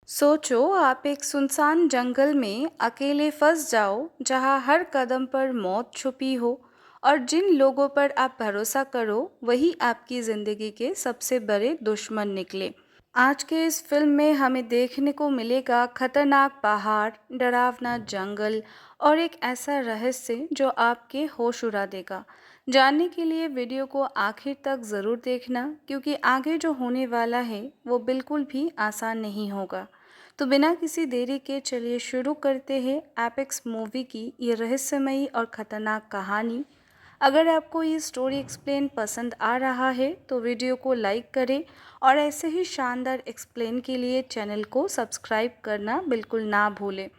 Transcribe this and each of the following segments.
सोचो आप एक सुनसान जंगल में अकेले फंस जाओ जहाँ हर कदम पर मौत छुपी हो और जिन लोगों पर आप भरोसा करो वही आपकी जिंदगी के सबसे बड़े दुश्मन निकले। आज के इस फिल्म में हमें देखने को मिलेगा खतरनाक पहाड़, डरावना जंगल और एक ऐसा रहस्य जो आपके होश उड़ा देगा। जानने के लिए वीडियो को आखिर तक ज़रूर देखना क्योंकि आगे जो होने वाला है वो बिल्कुल भी आसान नहीं होगा। तो बिना किसी देरी के चलिए शुरू करते हैं एपेक्स मूवी की ये रहस्यमयी और ख़तरनाक कहानी। अगर आपको ये स्टोरी एक्सप्लेन पसंद आ रहा है तो वीडियो को लाइक करें और ऐसे ही शानदार एक्सप्लेन के लिए चैनल को सब्सक्राइब करना बिल्कुल ना भूलें।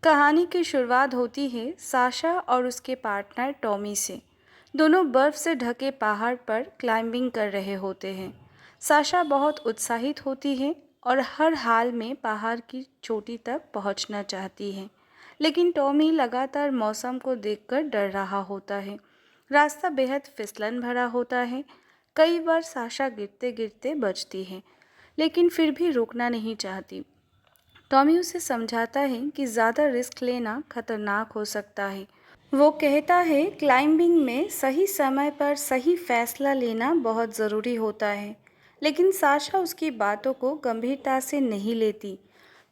कहानी की शुरुआत होती है साशा और उसके पार्टनर टॉमी से। दोनों बर्फ से ढके पहाड़ पर क्लाइंबिंग कर रहे होते हैं। साशा बहुत उत्साहित होती है और हर हाल में पहाड़ की चोटी तक पहुंचना चाहती है, लेकिन टॉमी लगातार मौसम को देखकर डर रहा होता है। रास्ता बेहद फिसलन भरा होता है। कई बार साशा गिरते गिरते बचती है, लेकिन फिर भी रुकना नहीं चाहती। टॉमी उसे समझाता है कि ज़्यादा रिस्क लेना खतरनाक हो सकता है। वो कहता है क्लाइंबिंग में सही समय पर सही फैसला लेना बहुत ज़रूरी होता है, लेकिन साशा उसकी बातों को गंभीरता से नहीं लेती।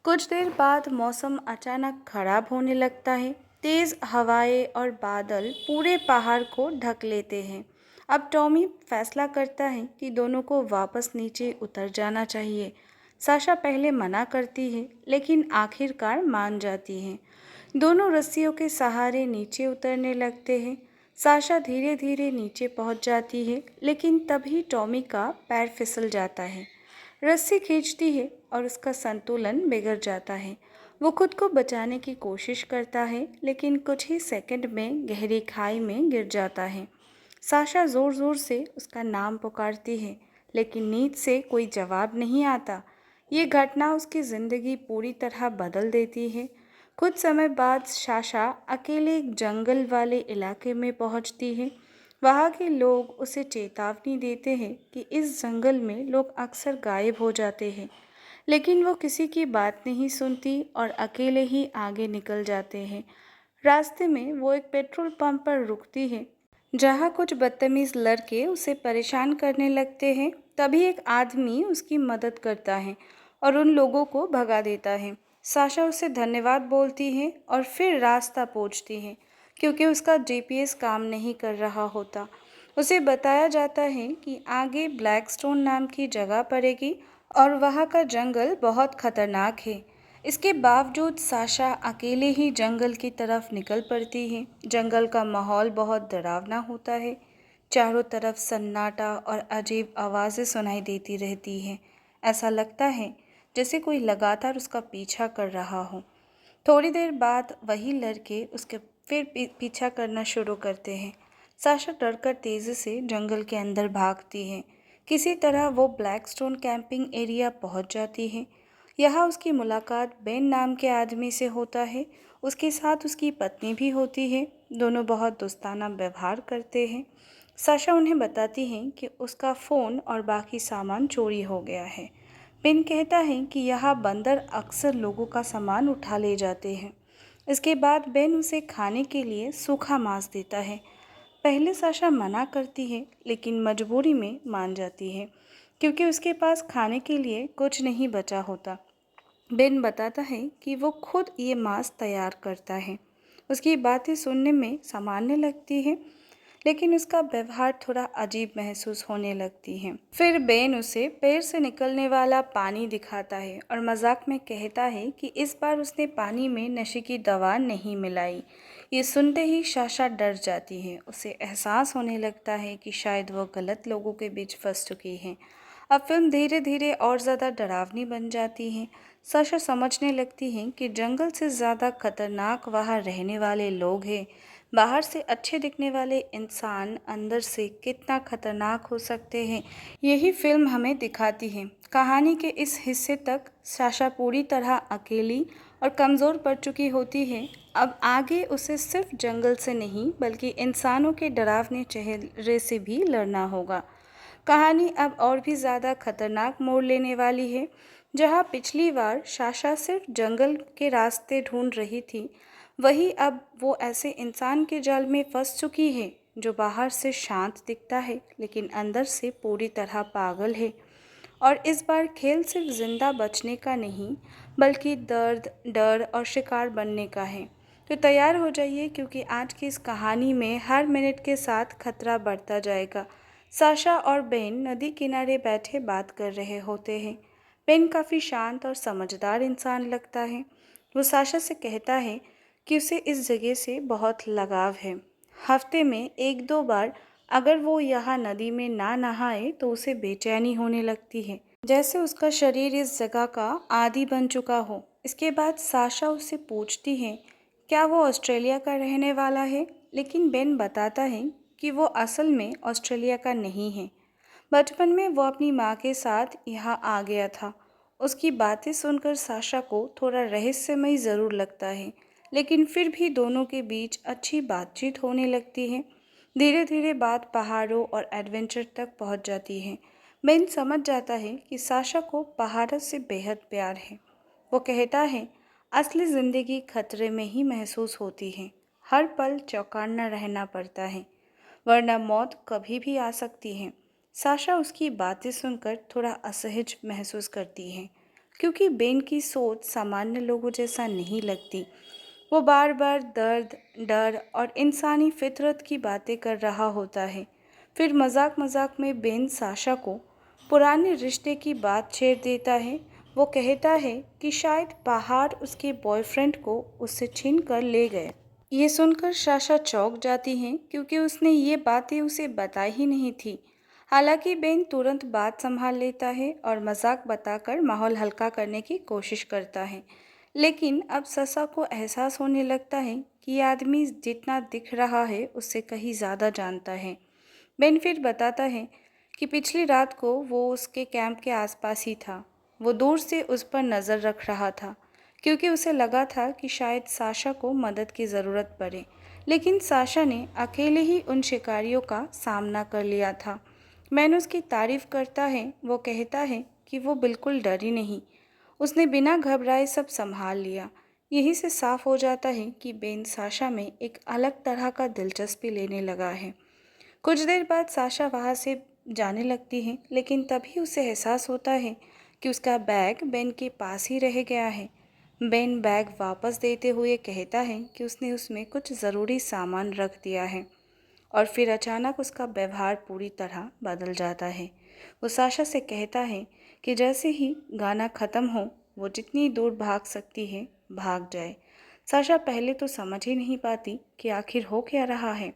कुछ देर बाद मौसम अचानक खराब होने लगता है। तेज़ हवाएं और बादल पूरे पहाड़ को ढक लेते हैं। अब टॉमी फैसला करता है कि दोनों को वापस नीचे उतर जाना चाहिए। साशा पहले मना करती है, लेकिन आखिरकार मान जाती है। दोनों रस्सियों के सहारे नीचे उतरने लगते हैं। साशा धीरे धीरे नीचे पहुंच जाती है, लेकिन तभी टॉमी का पैर फिसल जाता है। रस्सी खींचती है और उसका संतुलन बिगड़ जाता है। वो खुद को बचाने की कोशिश करता है, लेकिन कुछ ही सेकंड में गहरी खाई में गिर जाता है। साशा ज़ोर ज़ोर से उसका नाम पुकारती है, लेकिन नींद से कोई जवाब नहीं आता। ये घटना उसकी ज़िंदगी पूरी तरह बदल देती है। कुछ समय बाद साशा अकेले एक जंगल वाले इलाके में पहुंचती है। वहाँ के लोग उसे चेतावनी देते हैं कि इस जंगल में लोग अक्सर गायब हो जाते हैं, लेकिन वो किसी की बात नहीं सुनती और अकेले ही आगे निकल जाते हैं। रास्ते में वो एक पेट्रोल पंप पर रुकती है, जहाँ कुछ बदतमीज लड़के उसे परेशान करने लगते हैं। तभी एक आदमी उसकी मदद करता है और उन लोगों को भगा देता है। साशा उसे धन्यवाद बोलती है और फिर रास्ता पूछती है, क्योंकि उसका जीपीएस काम नहीं कर रहा होता। उसे बताया जाता है कि आगे ब्लैकस्टोन नाम की जगह पड़ेगी और वहाँ का जंगल बहुत खतरनाक है। इसके बावजूद साशा अकेले ही जंगल की तरफ निकल पड़ती है। जंगल का माहौल बहुत डरावना होता है। चारों तरफ सन्नाटा और अजीब आवाज़ें सुनाई देती रहती हैं। ऐसा लगता है जैसे कोई लगातार उसका पीछा कर रहा हो। थोड़ी देर बाद वही लड़के उसके फिर पीछा करना शुरू करते हैं। साशा डरकर तेज़ी से जंगल के अंदर भागती है। किसी तरह वो ब्लैकस्टोन कैंपिंग एरिया पहुंच जाती है। यहाँ उसकी मुलाकात बेन नाम के आदमी से होता है। उसके साथ उसकी पत्नी भी होती है। दोनों बहुत दोस्ताना व्यवहार करते हैं। साशा उन्हें बताती है कि उसका फ़ोन और बाकी सामान चोरी हो गया है। बेन कहता है कि यहाँ बंदर अक्सर लोगों का सामान उठा ले जाते हैं। इसके बाद बेन उसे खाने के लिए सूखा मांस देता है। पहले साशा मना करती है, लेकिन मजबूरी में मान जाती है, क्योंकि उसके पास खाने के लिए कुछ नहीं बचा होता। बेन बताता है कि वो खुद ये मांस तैयार करता है। उसकी बातें सुनने में सामान्य लगती है, लेकिन उसका व्यवहार थोड़ा अजीब महसूस होने लगती है। फिर बेन उसे पेड़ से निकलने वाला पानी दिखाता है और मजाक में कहता है कि इस बार उसने पानी में नशे की दवा नहीं मिलाई। ये सुनते ही साशा डर जाती है। उसे एहसास होने लगता है कि शायद वो गलत लोगों के बीच फंस चुकी है। अब फिल्म धीरे धीरे और ज़्यादा डरावनी बन जाती है। साशा समझने लगती है कि जंगल से ज़्यादा खतरनाक वहाँ रहने वाले लोग हैं। बाहर से अच्छे दिखने वाले इंसान अंदर से कितना खतरनाक हो सकते हैं, यही फिल्म हमें दिखाती है। कहानी के इस हिस्से तक साशा पूरी तरह अकेली और कमज़ोर पड़ चुकी होती है। अब आगे उसे सिर्फ जंगल से नहीं बल्कि इंसानों के डरावने चेहरे से भी लड़ना होगा। कहानी अब और भी ज़्यादा खतरनाक मोड़ लेने वाली है। जहाँ पिछली बार साशा सिर्फ जंगल के रास्ते ढूंढ रही थी, वही अब वो ऐसे इंसान के जाल में फंस चुकी है जो बाहर से शांत दिखता है लेकिन अंदर से पूरी तरह पागल है। और इस बार खेल सिर्फ जिंदा बचने का नहीं, बल्कि दर्द, डर और शिकार बनने का है। तो तैयार हो जाइए, क्योंकि आज की इस कहानी में हर मिनट के साथ खतरा बढ़ता जाएगा। साशा और बेन नदी किनारे बैठे बात कर रहे होते हैं। बेन काफ़ी शांत और समझदार इंसान लगता है। वो साशा से कहता है कि उसे इस जगह से बहुत लगाव है। हफ्ते में एक दो बार अगर वो यहाँ नदी में ना नहाए तो उसे बेचैनी होने लगती है, जैसे उसका शरीर इस जगह का आदी बन चुका हो। इसके बाद साशा उससे पूछती है क्या वो ऑस्ट्रेलिया का रहने वाला है, लेकिन बेन बताता है कि वो असल में ऑस्ट्रेलिया का नहीं है। बचपन में वो अपनी माँ के साथ यहाँ आ गया था। उसकी बातें सुनकर साशा को थोड़ा रहस्यमयी ज़रूर लगता है, लेकिन फिर भी दोनों के बीच अच्छी बातचीत होने लगती है। धीरे धीरे बात पहाड़ों और एडवेंचर तक पहुँच जाती है। बेन समझ जाता है कि साशा को पहाड़ों से बेहद प्यार है। वो कहता है असली ज़िंदगी खतरे में ही महसूस होती है। हर पल चौकन्ना रहना पड़ता है, वरना मौत कभी भी आ सकती है। साशा उसकी बातें सुनकर थोड़ा असहज महसूस करती है, क्योंकि बेन की सोच सामान्य लोगों जैसा नहीं लगती। वो बार बार दर्द, डर और इंसानी फितरत की बातें कर रहा होता है। फिर मजाक मजाक में बेन साशा को पुराने रिश्ते की बात छेड़ देता है। वो कहता है कि शायद पहाड़ उसके बॉयफ्रेंड को उससे छीन कर ले गए। ये सुनकर साशा चौंक जाती हैं, क्योंकि उसने ये बातें उसे बताई ही नहीं थी। हालांकि बेन तुरंत बात संभाल लेता है और मजाक बताकर माहौल हल्का करने की कोशिश करता है। लेकिन अब साशा को एहसास होने लगता है कि ये आदमी जितना दिख रहा है उससे कहीं ज़्यादा जानता है। बेन फिर बताता है कि पिछली रात को वो उसके कैंप के आसपास ही था। वो दूर से उस पर नज़र रख रहा था, क्योंकि उसे लगा था कि शायद साशा को मदद की ज़रूरत पड़े। लेकिन साशा ने अकेले ही उन शिकारियों का सामना कर लिया था। मैन उसकी तारीफ करता है। वो कहता है कि वो बिल्कुल डरी नहीं, उसने बिना घबराए सब संभाल लिया। यही से साफ हो जाता है कि बेन साशा में एक अलग तरह का दिलचस्पी लेने लगा है। कुछ देर बाद साशा वहाँ से जाने लगती है, लेकिन तभी उसे एहसास होता है कि उसका बैग बेन के पास ही रह गया है। बेन बैग वापस देते हुए कहता है कि उसने उसमें कुछ ज़रूरी सामान रख दिया है, और फिर अचानक उसका व्यवहार पूरी तरह बदल जाता है। वो साशा से कहता है कि जैसे ही गाना ख़त्म हो, वो जितनी दूर भाग सकती है भाग जाए। साशा पहले तो समझ ही नहीं पाती कि आखिर हो क्या रहा है,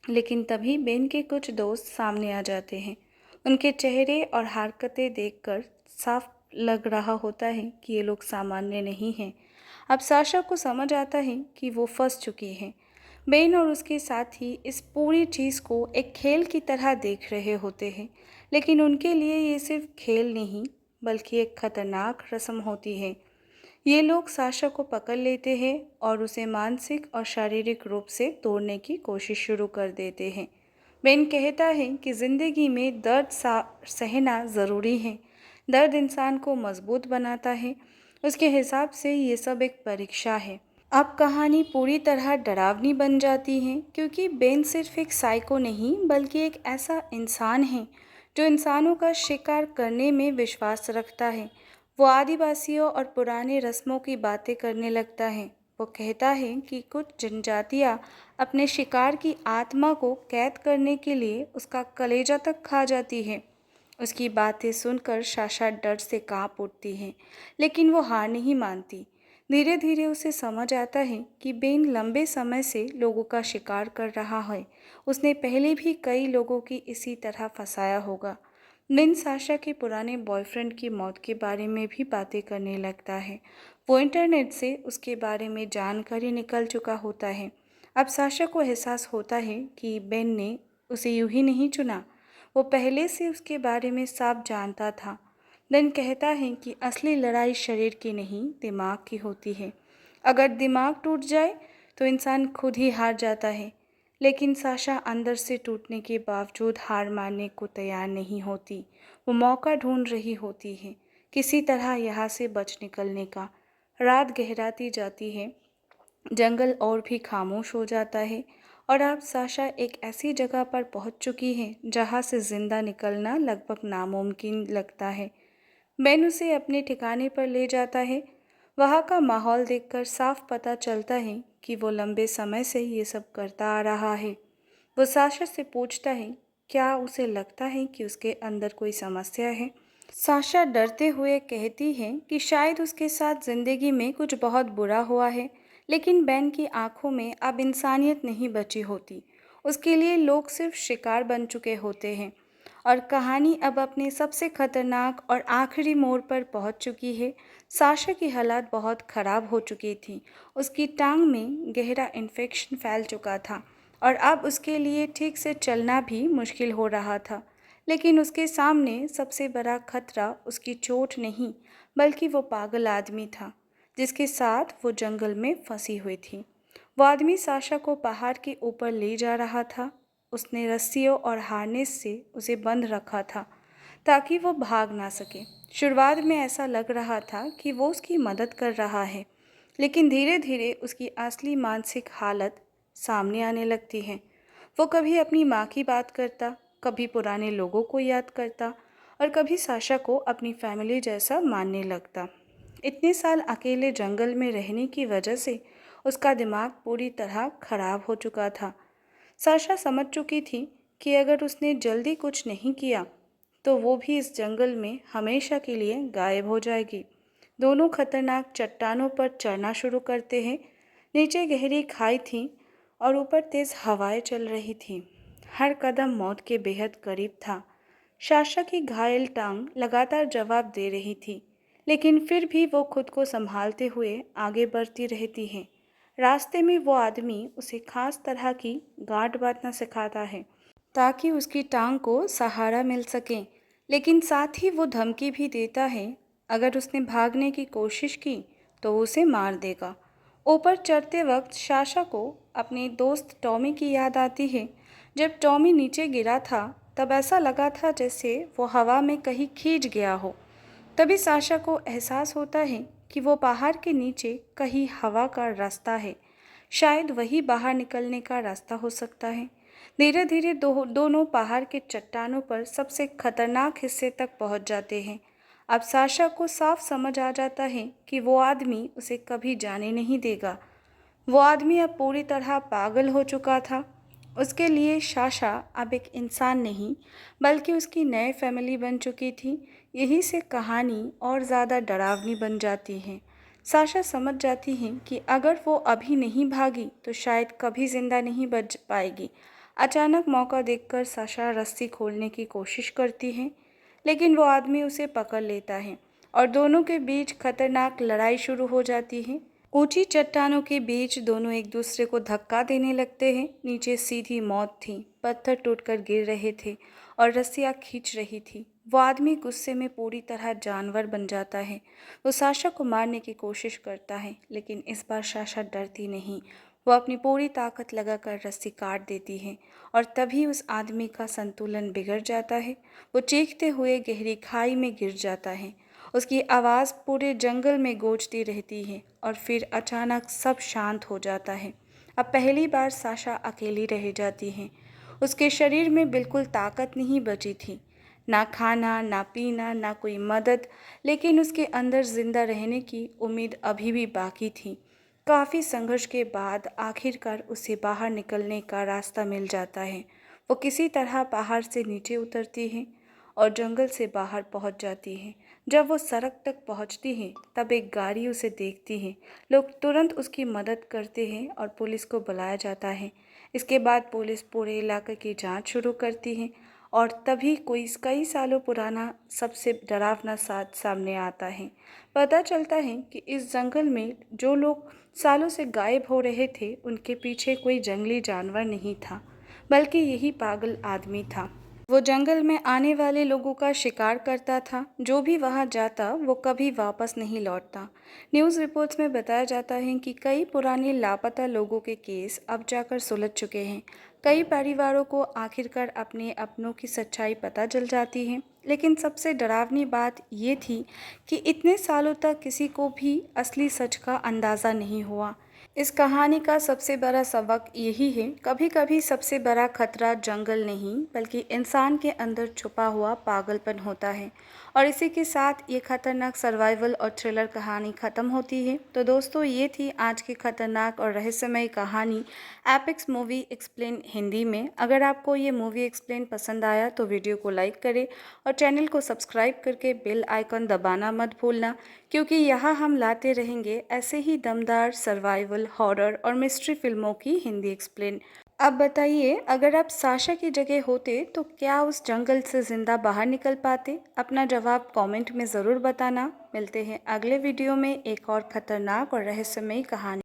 लेकिन तभी बेन के कुछ दोस्त सामने आ जाते हैं। उनके चेहरे और हरकतें देखकर साफ लग रहा होता है कि ये लोग सामान्य नहीं हैं। अब साशा को समझ आता है कि वो फंस चुकी है। बेन और उसके साथी इस पूरी चीज़ को एक खेल की तरह देख रहे होते हैं, लेकिन उनके लिए ये सिर्फ खेल नहीं, बल्कि एक खतरनाक रस्म होती है। ये लोग साशा को पकड़ लेते हैं और उसे मानसिक और शारीरिक रूप से तोड़ने की कोशिश शुरू कर देते हैं। बेन कहता है कि ज़िंदगी में दर्द सहना ज़रूरी है। दर्द इंसान को मजबूत बनाता है। उसके हिसाब से ये सब एक परीक्षा है। अब कहानी पूरी तरह डरावनी बन जाती है, क्योंकि बेन सिर्फ एक साइको नहीं, बल्कि एक ऐसा इंसान है जो इंसानों का शिकार करने में विश्वास रखता है। वो आदिवासियों और पुराने रस्मों की बातें करने लगता है। वो कहता है कि कुछ जनजातियाँ अपने शिकार की आत्मा को कैद करने के लिए उसका कलेजा तक खा जाती है। उसकी बातें सुनकर साशा डर से कांप उठती है, लेकिन वो हार नहीं मानती। धीरे धीरे उसे समझ आता है कि बेन लंबे समय से लोगों का शिकार कर रहा है। उसने पहले भी कई लोगों की इसी तरह फंसाया होगा। बेन साशा के पुराने बॉयफ्रेंड की मौत के बारे में भी बातें करने लगता है। वो इंटरनेट से उसके बारे में जानकारी निकल चुका होता है। अब साशा को एहसास होता है कि बेन ने उसे यूं ही नहीं चुना, वो पहले से उसके बारे में साफ जानता था। बेन कहता है कि असली लड़ाई शरीर की नहीं, दिमाग की होती है। अगर दिमाग टूट जाए तो इंसान खुद ही हार जाता है। लेकिन साशा अंदर से टूटने के बावजूद हार मानने को तैयार नहीं होती। वो मौका ढूंढ रही होती है किसी तरह यहाँ से बच निकलने का। रात गहराती जाती है, जंगल और भी खामोश हो जाता है और अब साशा एक ऐसी जगह पर पहुंच चुकी है जहां से जिंदा निकलना लगभग नामुमकिन लगता है। बेन उसे अपने ठिकाने पर ले जाता है। वहाँ का माहौल देखकर साफ पता चलता है कि वो लंबे समय से ये सब करता आ रहा है। वो साशा से पूछता है, क्या उसे लगता है कि उसके अंदर कोई समस्या है? साशा डरते हुए कहती है कि शायद उसके साथ जिंदगी में कुछ बहुत बुरा हुआ है, लेकिन बेन की आंखों में अब इंसानियत नहीं बची होती। उसके लिए लोग सिर्फ शिकार बन चुके होते हैं और कहानी अब अपने सबसे खतरनाक और आखिरी मोड़ पर पहुंच चुकी है। साशा की हालत बहुत ख़राब हो चुकी थी। उसकी टांग में गहरा इन्फेक्शन फैल चुका था और अब उसके लिए ठीक से चलना भी मुश्किल हो रहा था। लेकिन उसके सामने सबसे बड़ा खतरा उसकी चोट नहीं, बल्कि वो पागल आदमी था जिसके साथ वो जंगल में फंसी हुई थी। वो आदमी साशा को पहाड़ के ऊपर ले जा रहा था। उसने रस्सियों और हार्नेस से उसे बंद रखा था ताकि वो भाग ना सके। शुरुआत में ऐसा लग रहा था कि वो उसकी मदद कर रहा है, लेकिन धीरे धीरे उसकी असली मानसिक हालत सामने आने लगती है। वो कभी अपनी माँ की बात करता, कभी पुराने लोगों को याद करता और कभी साशा को अपनी फैमिली जैसा मानने लगता। इतने साल अकेले जंगल में रहने की वजह से उसका दिमाग पूरी तरह खराब हो चुका था। साशा समझ चुकी थी कि अगर उसने जल्दी कुछ नहीं किया तो वो भी इस जंगल में हमेशा के लिए गायब हो जाएगी। दोनों खतरनाक चट्टानों पर चढ़ना शुरू करते हैं। नीचे गहरी खाई थी और ऊपर तेज हवाएं चल रही थीं। हर कदम मौत के बेहद करीब था। साशा की घायल टांग लगातार जवाब दे रही थी, लेकिन फिर भी वो खुद को संभालते हुए आगे बढ़ती रहती है। रास्ते में वो आदमी उसे खास तरह की गांठ बांधना सिखाता है ताकि उसकी टांग को सहारा मिल सके, लेकिन साथ ही वो धमकी भी देता है, अगर उसने भागने की कोशिश की तो वो उसे मार देगा। ऊपर चढ़ते वक्त साशा को अपने दोस्त टॉमी की याद आती है। जब टॉमी नीचे गिरा था तब ऐसा लगा था जैसे वो हवा में कहीं खींच गया हो। तभी साशा को एहसास होता है कि वो पहाड़ के नीचे कहीं हवा का रास्ता है। शायद वही बाहर निकलने का रास्ता हो सकता है। धीरे धीरे दोनों पहाड़ के चट्टानों पर सबसे खतरनाक हिस्से तक पहुंच जाते हैं। अब साशा को साफ समझ आ जाता है कि वो आदमी उसे कभी जाने नहीं देगा। वो आदमी अब पूरी तरह पागल हो चुका था। उसके लिए साशा अब एक इंसान नहीं, बल्कि उसकी नई फैमिली बन चुकी थी। यही से कहानी और ज़्यादा डरावनी बन जाती है। साशा समझ जाती है कि अगर वो अभी नहीं भागी तो शायद कभी ज़िंदा नहीं बच पाएगी। अचानक मौका देखकर साशा रस्सी खोलने की कोशिश करती है, लेकिन वो आदमी उसे पकड़ लेता है और दोनों के बीच खतरनाक लड़ाई शुरू हो जाती है। ऊंची चट्टानों के बीच दोनों एक दूसरे को धक्का देने लगते हैं। नीचे सीधी मौत थी, पत्थर टूटकर गिर रहे थे और रस्सियाँ खींच रही थी। वो आदमी गुस्से में पूरी तरह जानवर बन जाता है। वो साशा को मारने की कोशिश करता है, लेकिन इस बार साशा डरती नहीं। वो अपनी पूरी ताकत लगाकर रस्सी काट देती है और तभी उस आदमी का संतुलन बिगड़ जाता है। वो चीखते हुए गहरी खाई में गिर जाता है। उसकी आवाज़ पूरे जंगल में गूंजती रहती है और फिर अचानक सब शांत हो जाता है। अब पहली बार साशा अकेली रह जाती है। उसके शरीर में बिल्कुल ताकत नहीं बची थी, ना खाना, ना पीना, ना कोई मदद, लेकिन उसके अंदर जिंदा रहने की उम्मीद अभी भी बाकी थी। काफ़ी संघर्ष के बाद आखिरकार उसे बाहर निकलने का रास्ता मिल जाता है। वो किसी तरह पहाड़ से नीचे उतरती है और जंगल से बाहर पहुंच जाती है। जब वो सड़क तक पहुंचती है तब एक गाड़ी उसे देखती है। लोग तुरंत उसकी मदद करते हैं और पुलिस को बुलाया जाता है। इसके बाद पुलिस पूरे इलाके की जांच शुरू करती है और तभी कोई कई सालों पुराना सबसे डरावना साथ सामने आता है। पता चलता है कि इस जंगल में जो लोग सालों से गायब हो रहे थे, उनके पीछे कोई जंगली जानवर नहीं था, बल्कि यही पागल आदमी था। वो जंगल में आने वाले लोगों का शिकार करता था। जो भी वहां जाता वो कभी वापस नहीं लौटता। न्यूज़ रिपोर्ट्स में बताया जाता है कि कई पुराने लापता लोगों के केस अब जाकर सुलझ चुके हैं। कई परिवारों को आखिरकार अपने अपनों की सच्चाई पता चल जाती है। लेकिन सबसे डरावनी बात ये थी कि इतने सालों तक किसी को भी असली सच का अंदाज़ा नहीं हुआ। इस कहानी का सबसे बड़ा सबक यही है, कभी कभी सबसे बड़ा खतरा जंगल नहीं बल्कि इंसान के अंदर छुपा हुआ पागलपन होता है। और इसी के साथ ये खतरनाक सर्वाइवल और थ्रिलर कहानी ख़त्म होती है। तो दोस्तों, ये थी आज की खतरनाक और रहस्यमय कहानी एपिक्स मूवी एक्सप्लेन हिंदी में। अगर आपको ये मूवी एक्सप्लेन पसंद आया तो वीडियो को लाइक करें और चैनल को सब्सक्राइब करके बेल आइकन दबाना मत भूलना, क्योंकि यहाँ हम लाते रहेंगे ऐसे ही दमदार सर्वाइवल, हॉरर और मिस्ट्री फिल्मों की हिंदी एक्सप्लेन। अब बताइए, अगर आप साशा की जगह होते तो क्या उस जंगल से जिंदा बाहर निकल पाते? अपना जवाब कमेंट में ज़रूर बताना। मिलते हैं अगले वीडियो में एक और खतरनाक और रहस्यमयी कहानी।